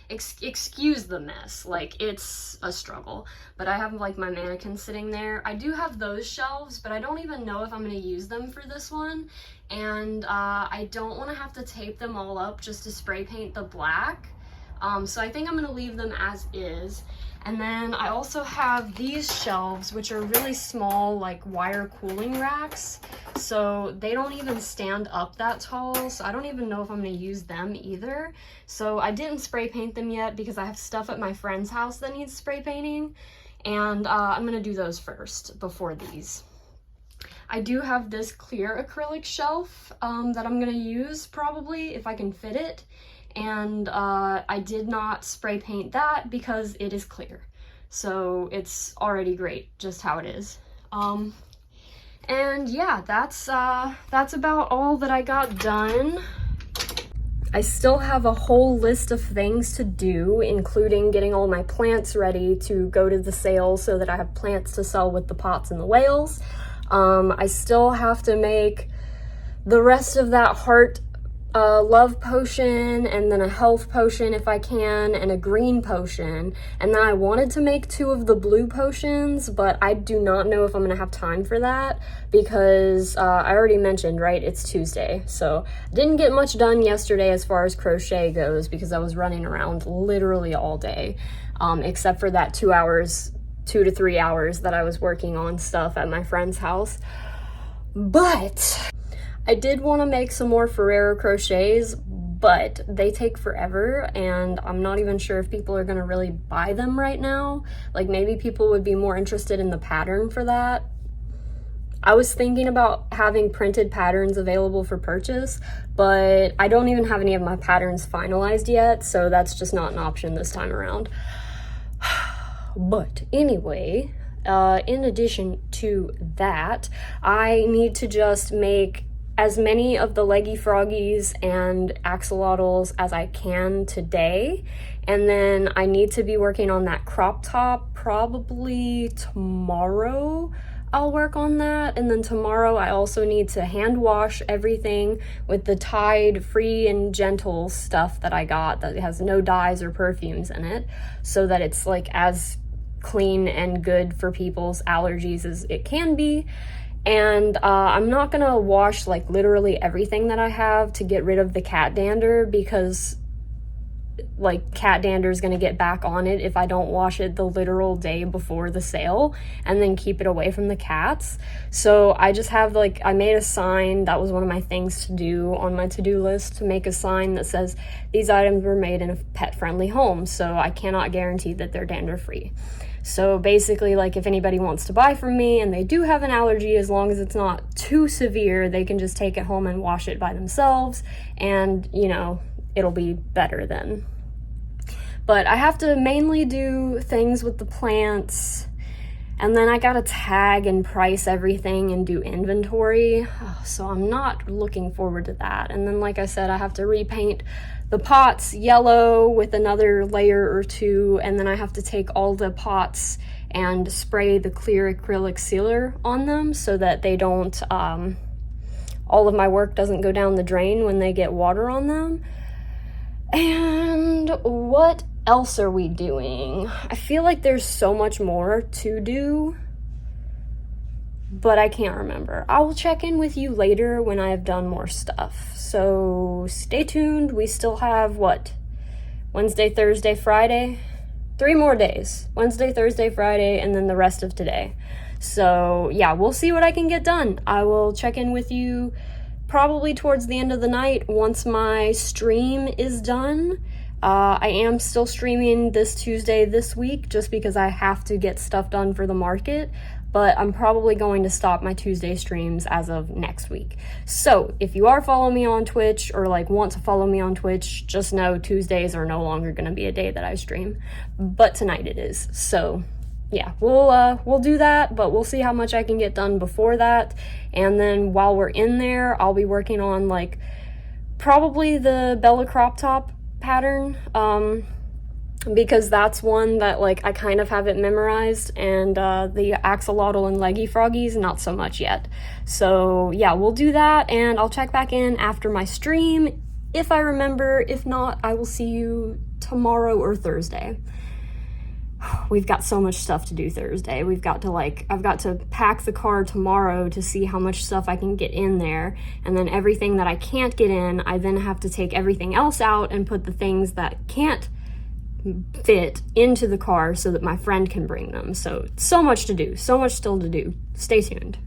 excuse the mess, like it's a struggle, but I have like my mannequin sitting there. I do have those shelves, but I don't even know if I'm going to use them for this one, and I don't want to have to tape them all up just to spray paint the black, so I think I'm going to leave them as is. And then I also have these shelves, which are really small, like wire cooling racks. So they don't even stand up that tall. So I don't even know if I'm going to use them either. So I didn't spray paint them yet because I have stuff at my friend's house that needs spray painting. And I'm going to do those first before these. I do have this clear acrylic shelf that I'm going to use probably if I can fit it. And I did not spray paint that because it is clear. So it's already great just how it is. And yeah, that's about all that I got done. I still have a whole list of things to do, including getting all my plants ready to go to the sale so that I have plants to sell with the pots and the whales. I still have to make the rest of that heart love potion, and then a health potion if I can, and a green potion. And then I wanted to make 2 of the blue potions, but I do not know if I'm gonna have time for that because I already mentioned, right, it's Tuesday. So I didn't get much done yesterday as far as crochet goes because I was running around literally all day, except for that 2 to 3 hours that I was working on stuff at my friend's house. But I did want to make some more Ferrero crochets, but they take forever and I'm not even sure if people are going to really buy them right now. Like maybe people would be more interested in the pattern for that. I was thinking about having printed patterns available for purchase, but I don't even have any of my patterns finalized yet, so that's just not an option this time around. But anyway, in addition to that, I need to just make as many of the leggy froggies and axolotls as I can today. And then I need to be working on that crop top probably tomorrow. I'll work on that. And then tomorrow I also need to hand wash everything with the Tide Free and Gentle stuff that I got that has no dyes or perfumes in it, so that it's like as clean and good for people's allergies as it can be. And I'm not gonna wash like literally everything that I have to get rid of the cat dander, because like cat dander is gonna get back on it if I don't wash it the literal day before the sale and then keep it away from the cats. So I just have like, I made a sign. That was one of my things to do on my to-do list, to make a sign that says these items were made in a pet-friendly home, so I cannot guarantee that they're dander free. So basically, like, if anybody wants to buy from me and they do have an allergy, as long as it's not too severe, they can just take it home and wash it by themselves, and you know, it'll be better then. But I have to mainly do things with the plants, and then I gotta tag and price everything and do inventory. So I'm not looking forward to that. And then, like I said, I have to repaint the pots yellow with another layer or two, and then I have to take all the pots and spray the clear acrylic sealer on them so that they don't, all of my work doesn't go down the drain when they get water on them. And what else are we doing? I feel like there's so much more to do, but I can't remember. I will check in with you later when I have done more stuff. So stay tuned. We still have, what, Wednesday, Thursday, Friday? 3 more days. Wednesday, Thursday, Friday, and then the rest of today. So yeah, we'll see what I can get done. I will check in with you probably towards the end of the night once my stream is done. I am still streaming this Tuesday this week just because I have to get stuff done for the market, but I'm probably going to stop my Tuesday streams as of next week. So if you are following me on Twitch, or like want to follow me on Twitch, just know Tuesdays are no longer going to be a day that I stream, but tonight it is. So yeah, we'll do that, but we'll see how much I can get done before that. And then while we're in there, I'll be working on like probably the Bella crop top pattern, because that's one that like I kind of have it memorized, and the axolotl and leggy froggies not so much yet. So yeah, we'll do that, and I'll check back in after my stream if I remember. If not, I will see you tomorrow or Thursday. We've got so much stuff to do Thursday. I've got to pack the car tomorrow to see how much stuff I can get in there, and then everything that I can't get in, I then have to take everything else out and put the things that can't fit into the car so that my friend can bring them. So much to do, so much still to do. Stay tuned.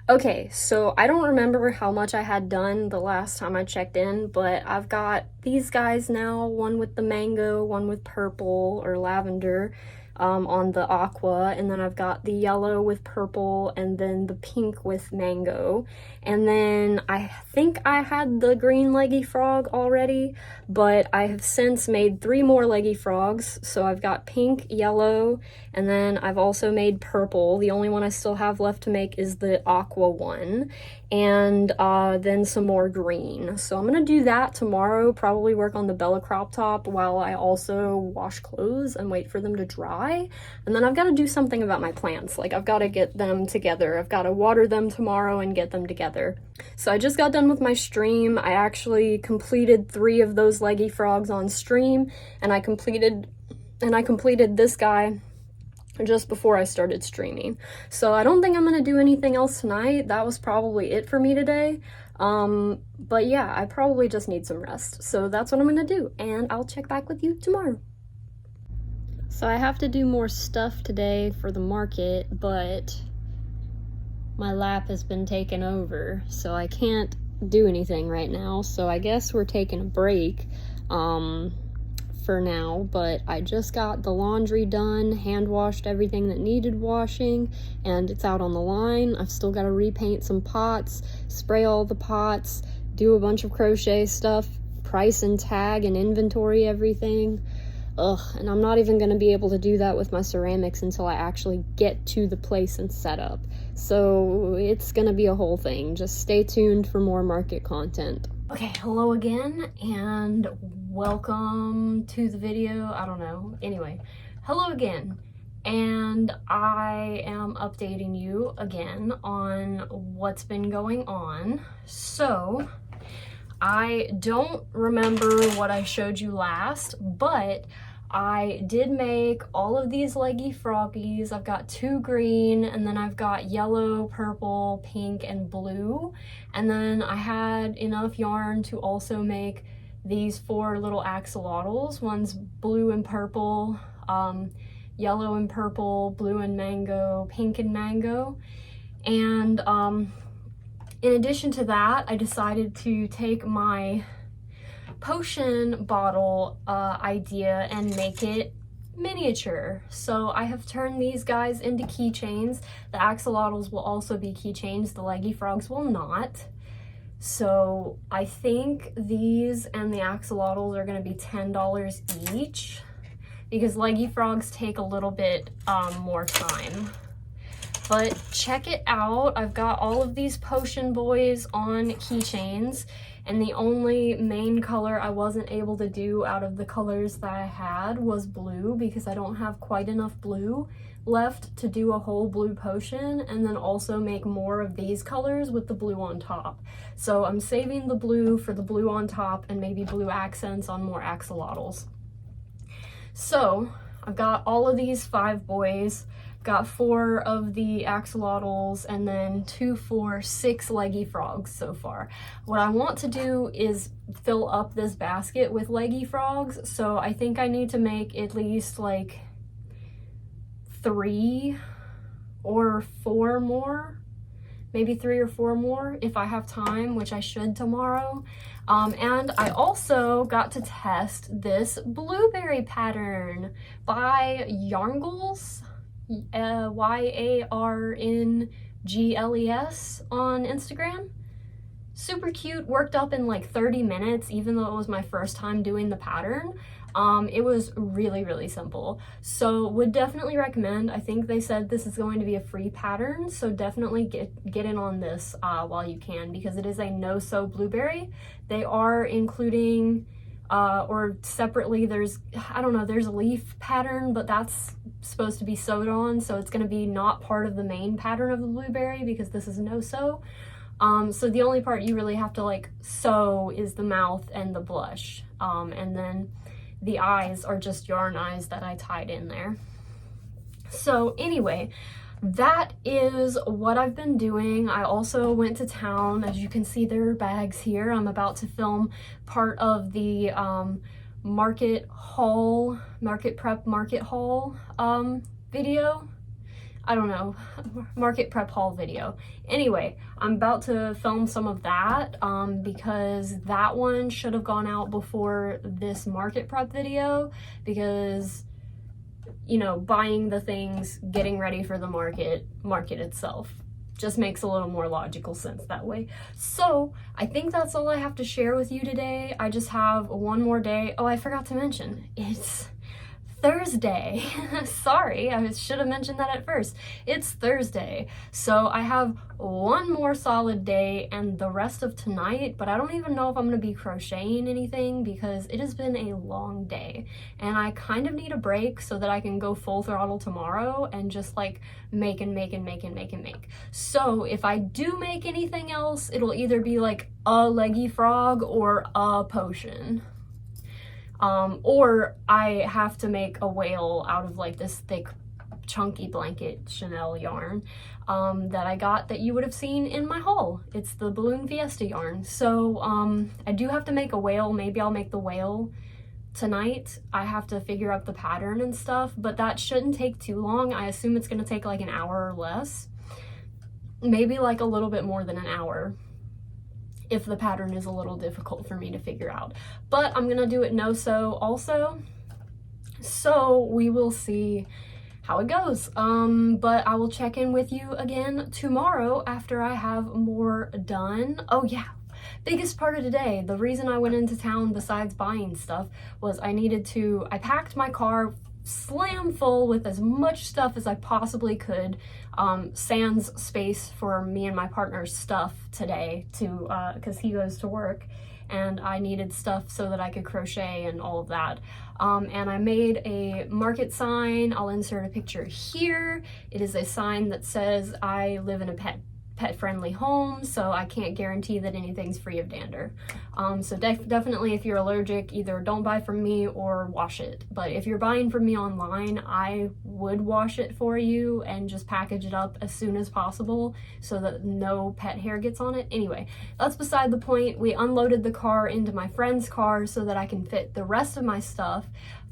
Okay, so I don't remember how much I had done the last time I checked in, but I've got these guys now, one with the mango, one with purple or lavender on the aqua, and then I've got the yellow with purple, and then the pink with mango. And then I think I had the green leggy frog already, but I have since made 3 more leggy frogs. So I've got pink, yellow, and then I've also made purple. The only one I still have left to make is the aqua one, and then some more green. So I'm gonna do that tomorrow, probably work on the Bella crop top while I also wash clothes and wait for them to dry. And then I've got to do something about my plants. Like, I've got to get them together. I've got to water them tomorrow and get them together. So I just got done with my stream. I actually completed 3 of those leggy frogs on stream, and I completed this guy just before I started streaming. So I don't think I'm gonna do anything else tonight. That was probably it for me today. But yeah, I probably just need some rest. So that's what I'm gonna do, and I'll check back with you tomorrow. So I have to do more stuff today for the market, but my lap has been taken over, so I can't do anything right now. So I guess we're taking a break for now, but I just got the laundry done, hand washed everything that needed washing, and it's out on the line. I've still got to repaint some pots, spray all the pots, do a bunch of crochet stuff, price and tag and inventory everything. And I'm not even going to be able to do that with my ceramics until I actually get to the place and set up. So it's going to be a whole thing. Just stay tuned for more market content. Okay, hello again, and welcome to the video. I don't know. Anyway, hello again. And I am updating you again on what's been going on. So I don't remember what I showed you last, but I did make all of these leggy froggies. I've got 2 green, and then I've got yellow, purple, pink, and blue. And then I had enough yarn to also make these 4 little axolotls. One's blue and purple, yellow and purple, blue and mango, pink and mango. And in addition to that, I decided to take my potion bottle idea and make it miniature. So I have turned these guys into keychains. The axolotls will also be keychains, the leggy frogs will not. So I think these and the axolotls are going to be $10 each, because leggy frogs take a little bit more time. But check it out. I've got all of these potion boys on keychains, and the only main color I wasn't able to do out of the colors that I had was blue, because I don't have quite enough blue left to do a whole blue potion and then also make more of these colors with the blue on top. So I'm saving the blue for the blue on top and maybe blue accents on more axolotls. So I've got all of these 5 boys, got 4 of the axolotls, and then 2, 4, 6 leggy frogs so far. What I want to do is fill up this basket with leggy frogs, so I think I need to make at least like 3 or 4 more, maybe 3 or 4 more if I have time, which I should tomorrow. And I also got to test this blueberry pattern by Yarngles, YARNGLES on Instagram. Super cute, worked up in like 30 minutes, even though it was my first time doing the pattern. It was really simple, so would definitely recommend. I think they said this is going to be a free pattern, so definitely get in on this while you can, because it is a no-sew blueberry. They are including or separately, there's, I don't know, there's a leaf pattern, but that's supposed to be sewed on, so it's going to be not part of the main pattern of the blueberry because this is no-sew. So the only part you really have to like sew is the mouth and the blush, and then the eyes are just yarn eyes that I tied in there. So anyway, that is what I've been doing. I also went to town. As you can see, there are bags here. I'm about to film part of the market prep haul video. I don't know, market prep haul video. Anyway, I'm about to film some of that because that one should have gone out before this market prep video, because, you know, buying the things, getting ready for the market itself just makes a little more logical sense that way. So I think that's all I have to share with you today. I just have one more day. Oh, I forgot to mention, it's Thursday. Sorry, I should have mentioned that at first. It's Thursday, so I have one more solid day and the rest of tonight, but I don't even know if I'm going to be crocheting anything because it has been a long day and I kind of need a break so that I can go full throttle tomorrow and just like make. So if I do make anything else, it'll either be like a leggy frog or a potion. Or I have to make a whale out of like this thick chunky blanket Chanel yarn that I got that you would have seen in my haul. It's the Balloon Fiesta yarn. So I do have to make a whale. Maybe I'll make the whale tonight. I have to figure out the pattern and stuff, but that shouldn't take too long. I assume it's going to take like an hour or less. Maybe like a little bit more than an hour, if the pattern is a little difficult for me to figure out. But I'm gonna do it no-sew also, so we will see how it goes. But I will check in with you again tomorrow after I have more done. Oh yeah, biggest part of today, the reason I went into town besides buying stuff was I packed my car slam full with as much stuff as I possibly could, sans space for me and my partner's stuff today to because he goes to work and I needed stuff so that I could crochet and all of that. And I made a market sign. I'll insert a picture here. It is a sign that says I live in a pet pet-friendly home, so I can't guarantee that anything's free of dander. So definitely if you're allergic, either don't buy from me or wash it. But if you're buying from me online, I would wash it for you and just package it up as soon as possible so that no pet hair gets on it. Anyway, that's beside the point. We unloaded the car into my friend's car so that I can fit the rest of my stuff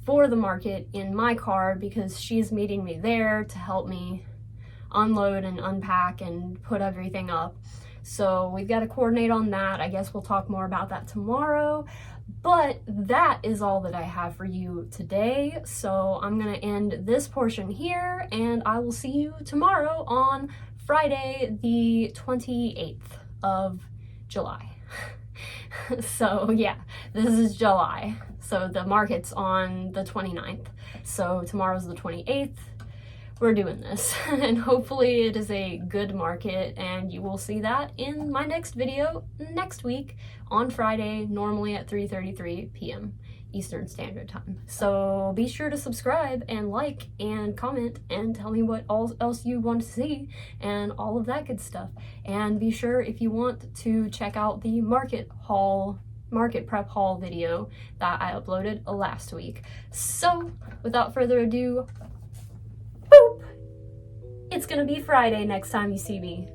for the market in my car, because she's meeting me there to help me unload and unpack and put everything up. So we've got to coordinate on that. I guess we'll talk more about that tomorrow. But that is all that I have for you today. So I'm going to end this portion here, and I will see you tomorrow on Friday, the 28th of July. So yeah, this is July. So the market's on the 29th. So tomorrow's the 28th. We're doing this, and hopefully it is a good market, and you will see that in my next video next week on Friday, normally at 3:33 p.m. Eastern Standard Time. So be sure to subscribe and like and comment and tell me what else you want to see and all of that good stuff. And be sure, if you want, to check out the market prep haul video that I uploaded last week. So without further ado, boop! It's gonna be Friday next time you see me.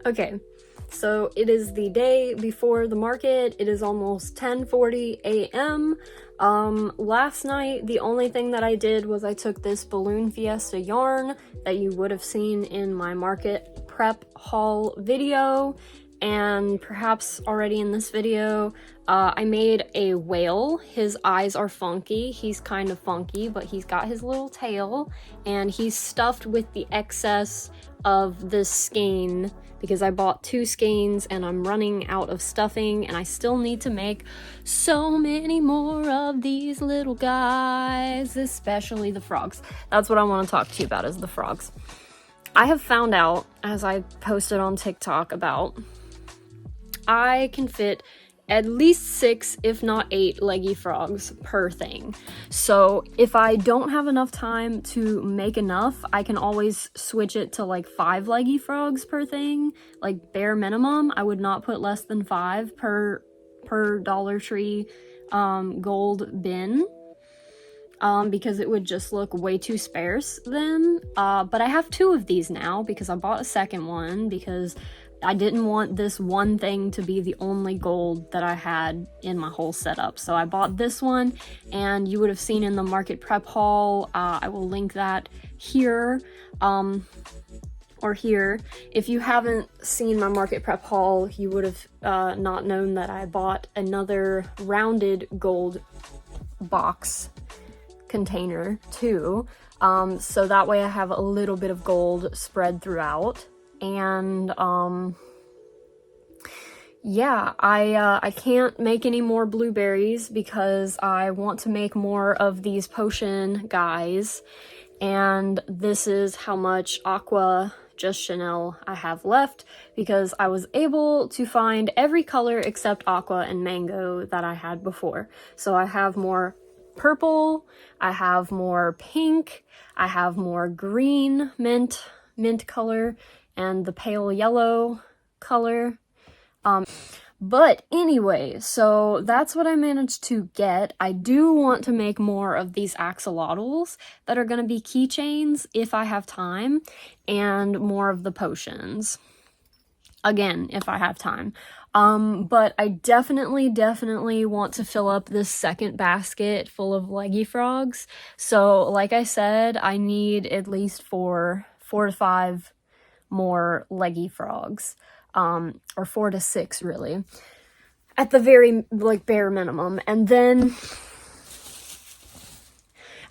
Okay, so it is the day before the market. It is almost 10:40 a.m. Last night, the only thing that I did was I took this Balloon Fiesta yarn that you would have seen in my market prep haul video, and perhaps already in this video, I made a whale. His eyes are funky. He's kind of funky, but he's got his little tail, and he's stuffed with the excess of this skein, because I bought 2 skeins and I'm running out of stuffing, and I still need to make so many more of these little guys, especially the frogs. That's what I want to talk to you about, is the frogs. I have found out, as I posted on TikTok about, I can fit at least 6, if not 8 leggy frogs per thing. So if I don't have enough time to make enough, I can always switch it to like 5 leggy frogs per thing, like bare minimum. I would not put less than 5 per Dollar Tree gold bin, because it would just look way too sparse then. But I have 2 of these now because I bought a second one, because I didn't want this one thing to be the only gold that I had in my whole setup. So I bought this one, and you would have seen in the market prep haul, I will link that here, or here. If you haven't seen my market prep haul, you would have not known that I bought another rounded gold box container too. So that way I have a little bit of gold spread throughout. And yeah, I can't make any more blueberries because I want to make more of these potion guys, and this is how much Aqua Just Chanel I have left, because I was able to find every color except Aqua and Mango that I had before. So I have more purple, I have more pink, I have more green mint color, and the pale yellow color. But anyway, so that's what I managed to get. I do want to make more of these axolotls that are going to be keychains if I have time, and more of the potions. Again, if I have time. But I definitely want to fill up this second basket full of leggy frogs. So like I said, I need at least 4 to 5 more leggy frogs, or 4 to 6 really, at the very bare minimum. And then,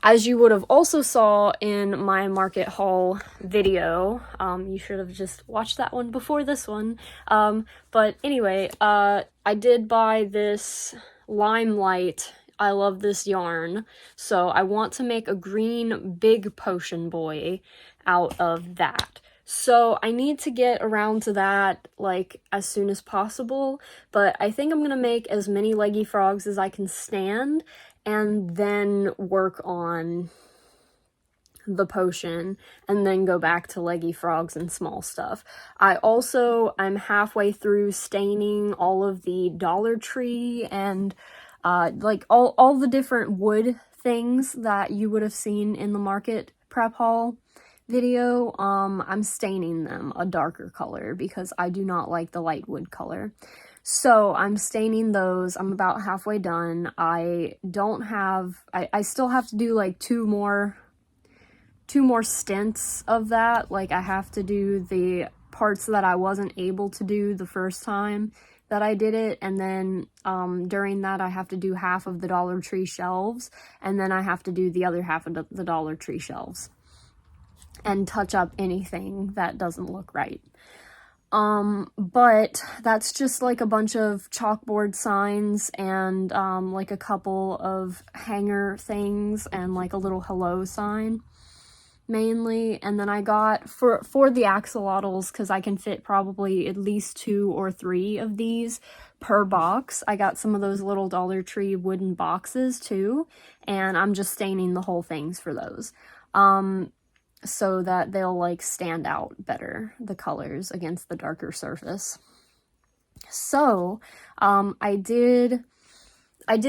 as you would have also saw in my market haul video, you should have just watched that one before this one, but anyway, I did buy this Limelight I love this yarn. So I want to make a green big potion boy out of that. So I need to get around to that like as soon as possible, but I think I'm gonna make as many leggy frogs as I can stand and then work on the potion and then go back to leggy frogs and small stuff. I'm halfway through staining all of the Dollar Tree and like all the different wood things that you would have seen in the market prep haul video. I'm staining them a darker color because I do not like the light wood color. So I'm staining those. I'm about halfway done. I still have to do like two more stints of that. Like I have to do the parts that I wasn't able to do the first time that I did it, and then during that I have to do half of the Dollar Tree shelves, and then I have to do the other half of the Dollar Tree shelves and touch up anything that doesn't look right. But that's just like a bunch of chalkboard signs and like a couple of hanger things and like a little hello sign mainly. And then I got for the axolotls, because I can fit probably at least 2 or 3 of these per box, I got some of those little Dollar Tree wooden boxes too, and I'm just staining the whole things for those so that they'll like stand out better, the colors against the darker surface. So I did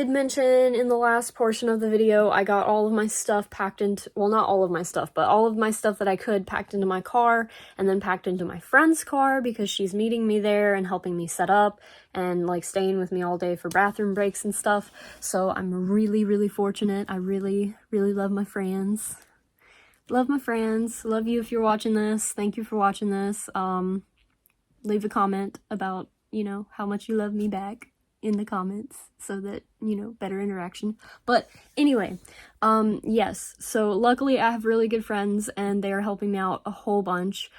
mention in the last portion of the video, I got all of my stuff packed into, well, not all of my stuff, but all of my stuff that I could packed into my car and then packed into my friend's car because she's meeting me there and helping me set up and like staying with me all day for bathroom breaks and stuff. So I'm really, really fortunate. I really, really love my friends. Love my friends. Love you if you're watching this. Thank you for watching this. Leave a comment about, you know, how much you love me back in the comments so that, you know, better interaction. But anyway, yes, so luckily I have really good friends and they are helping me out a whole bunch.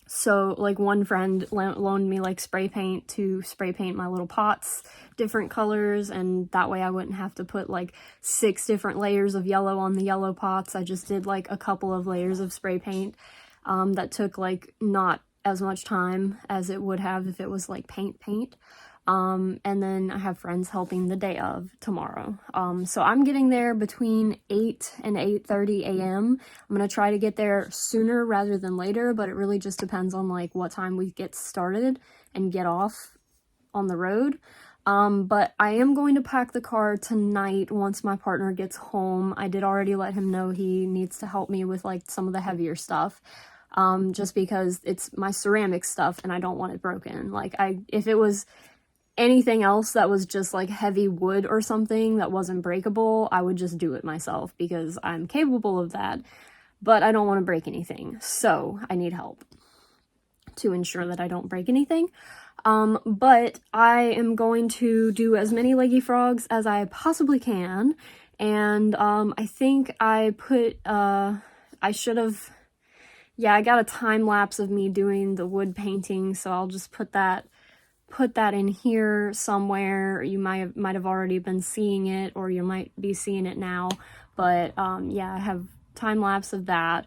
So like one friend loaned me like spray paint to spray paint my little pots different colors, and that way I wouldn't have to put like 6 different layers of yellow on the yellow pots. I just did like a couple of layers of spray paint that took like not as much time as it would have if it was like paint. And then I have friends helping the day of tomorrow. So I'm getting there between 8 and 8:30 a.m. I'm going to try to get there sooner rather than later, but it really just depends on like what time we get started and get off on the road. But I am going to pack the car tonight once my partner gets home. I did already let him know he needs to help me with like some of the heavier stuff. Just because it's my ceramic stuff and I don't want it broken. Like if it was anything else that was just like heavy wood or something that wasn't breakable, I would just do it myself because I'm capable of that, but I don't want to break anything. So I need help to ensure that I don't break anything. But I am going to do as many leggy frogs as I possibly can. And, I think I put, I got a time lapse of me doing the wood painting. So I'll just put that in here somewhere. You might have already been seeing it, or you might be seeing it now. But, yeah, I have time lapse of that.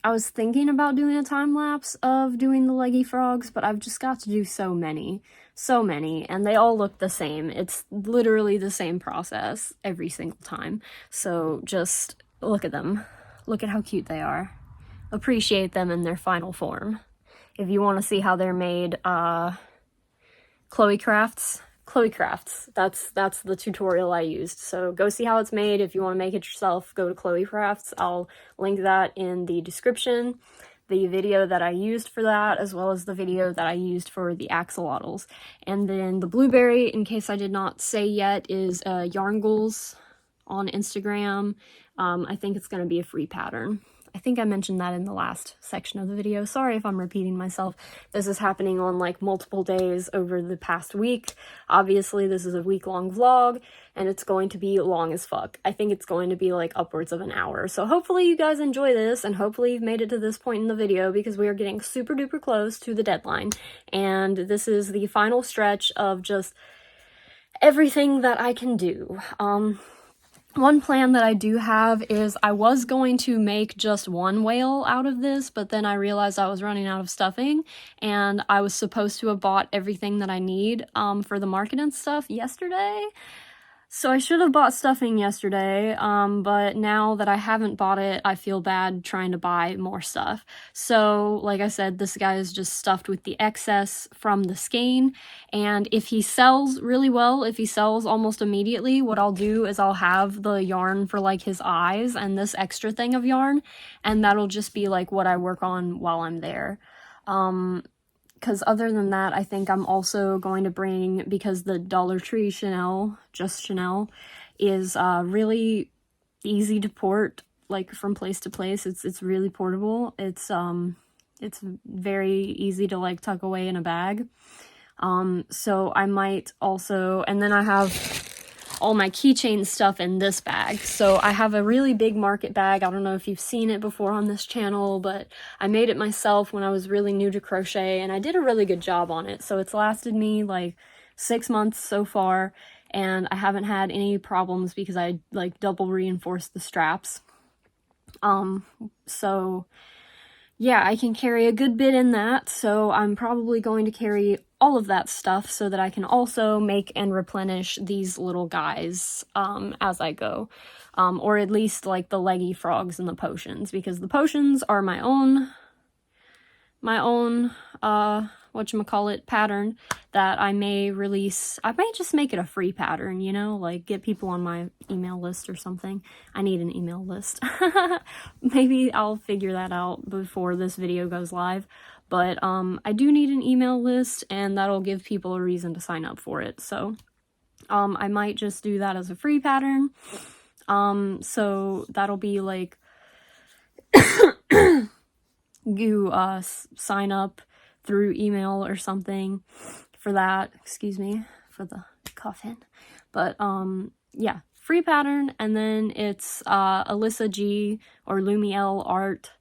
I was thinking about doing a time lapse of doing the leggy frogs, but I've just got to do so many, and they all look the same. It's literally the same process every single time. So just look at them. Look at how cute they are. Appreciate them in their final form. If you want to see how they're made, Chloe Crafts, that's the tutorial I used. So go see how it's made. If you want to make it yourself, go to Chloe Crafts. I'll link that in the description. The video that I used for that, as well as the video that I used for the axolotls. And then the blueberry, in case I did not say yet, is Yarngles on Instagram. I think it's going to be a free pattern. I think I mentioned that in the last section of the video. Sorry if I'm repeating myself. This is happening on like multiple days over the past week. Obviously, this is a week-long vlog, and it's going to be long as fuck. I think it's going to be like upwards of an hour. So hopefully you guys enjoy this, and hopefully you've made it to this point in the video, because we are getting super duper close to the deadline. And this is the final stretch of just everything that I can do. One plan that I do have is I was going to make just one whale out of this, but then I realized I was running out of stuffing, and I was supposed to have bought everything that I need for the market and stuff yesterday. So I should have bought stuffing yesterday, but now that I haven't bought it, I feel bad trying to buy more stuff. So, like I said, this guy is just stuffed with the excess from the skein, and if he sells really well, if he sells almost immediately, what I'll do is I'll have the yarn for like his eyes and this extra thing of yarn, and that'll just be like what I work on while I'm there. Because other than that, I think I'm also going to bring, because the Dollar Tree Chanel, just Chanel, is really easy to port, like from place to place. It's really portable. It's very easy to like tuck away in a bag. So I might also, and then I have all my keychain stuff in this bag. So I have a really big market bag. I don't know if you've seen it before on this channel, but I made it myself when I was really new to crochet, and I did a really good job on it. So it's lasted me like 6 months so far, and I haven't had any problems because I like double reinforced the straps. So yeah, I can carry a good bit in that, so I'm probably going to carry all of that stuff so that I can also make and replenish these little guys as I go. Or at least like the leggy frogs and the potions, because the potions are my own whatchamacallit pattern that I may release. I may just make it a free pattern, you know, like get people on my email list or something. I need an email list. Maybe I'll figure that out before this video goes live. But I do need an email list, and that'll give people a reason to sign up for it. So I might just do that as a free pattern. So that'll be like you sign up through email or something for that. Excuse me for the coughing. But yeah, free pattern, and then it's Alyssa G or Lumiel Art.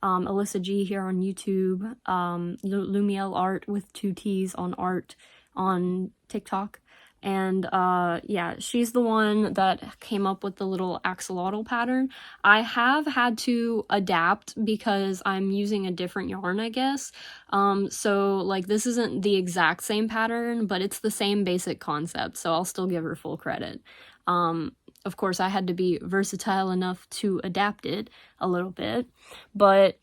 Alyssa G here on YouTube, Lumiel Art with 2 T's on art on TikTok. And yeah, she's the one that came up with the little axolotl pattern. I have had to adapt because I'm using a different yarn, I guess. So like this isn't the exact same pattern, but it's the same basic concept, so I'll still give her full credit. Of course, I had to be versatile enough to adapt it a little bit, but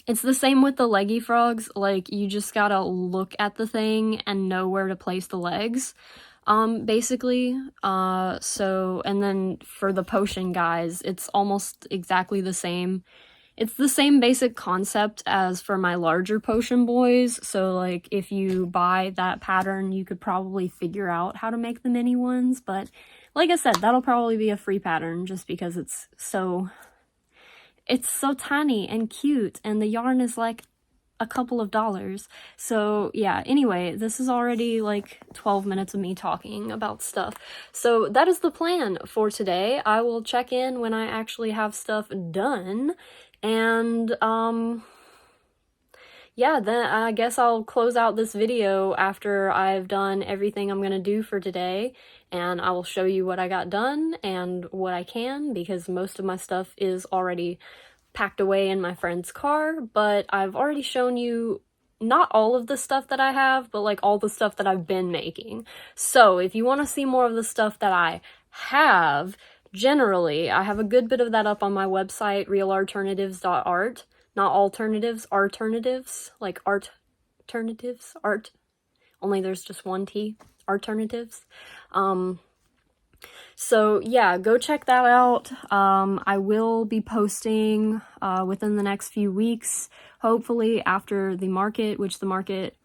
it's the same with the leggy frogs. Like, you just gotta look at the thing and know where to place the legs, basically. So, and then for the potion guys, it's almost exactly the same. It's the same basic concept as for my larger potion boys, so like if you buy that pattern, you could probably figure out how to make the mini ones, but like I said, that'll probably be a free pattern just because it's so tiny and cute, and the yarn is like a couple of dollars. So yeah, anyway, this is already like 12 minutes of me talking about stuff. So that is the plan for today. I will check in when I actually have stuff done, and yeah, then I guess I'll close out this video after I've done everything I'm gonna do for today, and I will show you what I got done and what I can, because most of my stuff is already packed away in my friend's car, but I've already shown you not all of the stuff that I have, but like all the stuff that I've been making. So if you want to see more of the stuff that I have, generally, I have a good bit of that up on my website, realalternatives.art. Not alternatives, alternatives, like art-ternatives, art, only there's just one T, alternatives. So yeah, go check that out. I will be posting within the next few weeks, hopefully after the market, which the market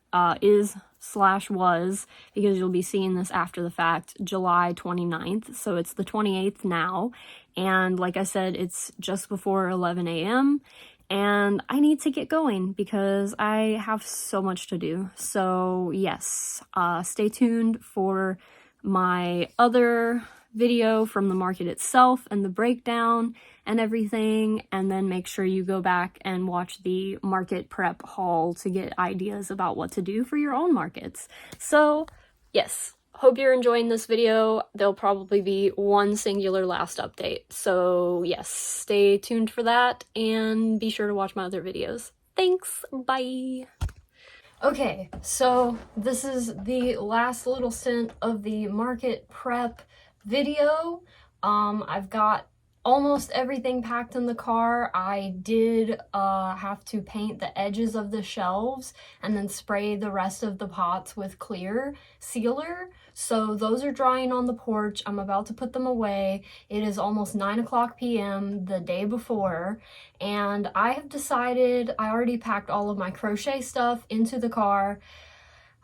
is/was, because you'll be seeing this after the fact, July 29th. So it's the 28th now. And like I said, it's just before 11 a.m. and I need to get going because I have so much to do. So yes, stay tuned for my other video from the market itself and the breakdown and everything, and then make sure you go back and watch the market prep haul to get ideas about what to do for your own markets. So yes, hope you're enjoying this video. There'll probably be one singular last update. So yes, stay tuned for that and be sure to watch my other videos. Thanks, bye! Okay, so this is the last little stint of the market prep video. I've got almost everything packed in the car. I did have to paint the edges of the shelves and then spray the rest of the pots with clear sealer. So those are drying on the porch. I'm about to put them away. It is almost 9:00 p.m. the day before, and I have decided, I already packed all of my crochet stuff into the car.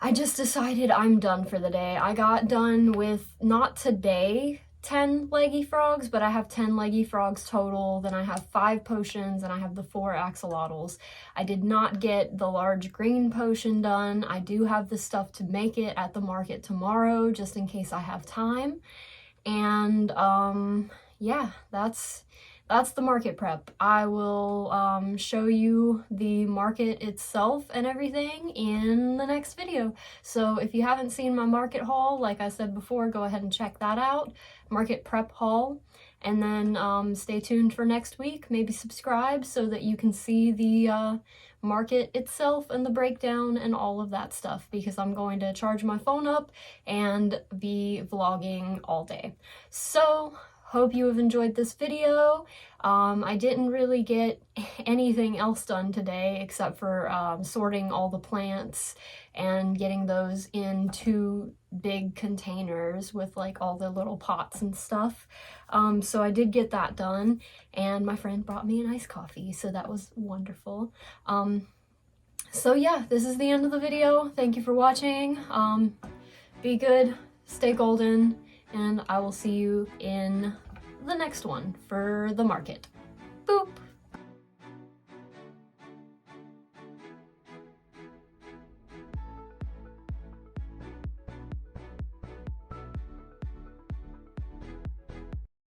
I just decided I'm done for the day. I got done with, not today, 10 leggy frogs, but I have 10 leggy frogs total. Then I have 5 potions and I have the 4 axolotls. I did not get the large green potion done. I do have the stuff to make it at the market tomorrow, just in case I have time. And yeah, that's the market prep. I will show you the market itself and everything in the next video. So if you haven't seen my market haul, like I said before, go ahead and check that out. Market prep haul. And then stay tuned for next week. Maybe subscribe so that you can see the market itself and the breakdown and all of that stuff, because I'm going to charge my phone up and be vlogging all day. So hope you have enjoyed this video. I didn't really get anything else done today except for sorting all the plants and getting those in 2 big containers with like all the little pots and stuff. So I did get that done, and my friend brought me an iced coffee, so that was wonderful. So yeah, this is the end of the video. Thank you for watching. Be good, stay golden, and I will see you in the next one for the market. Boop!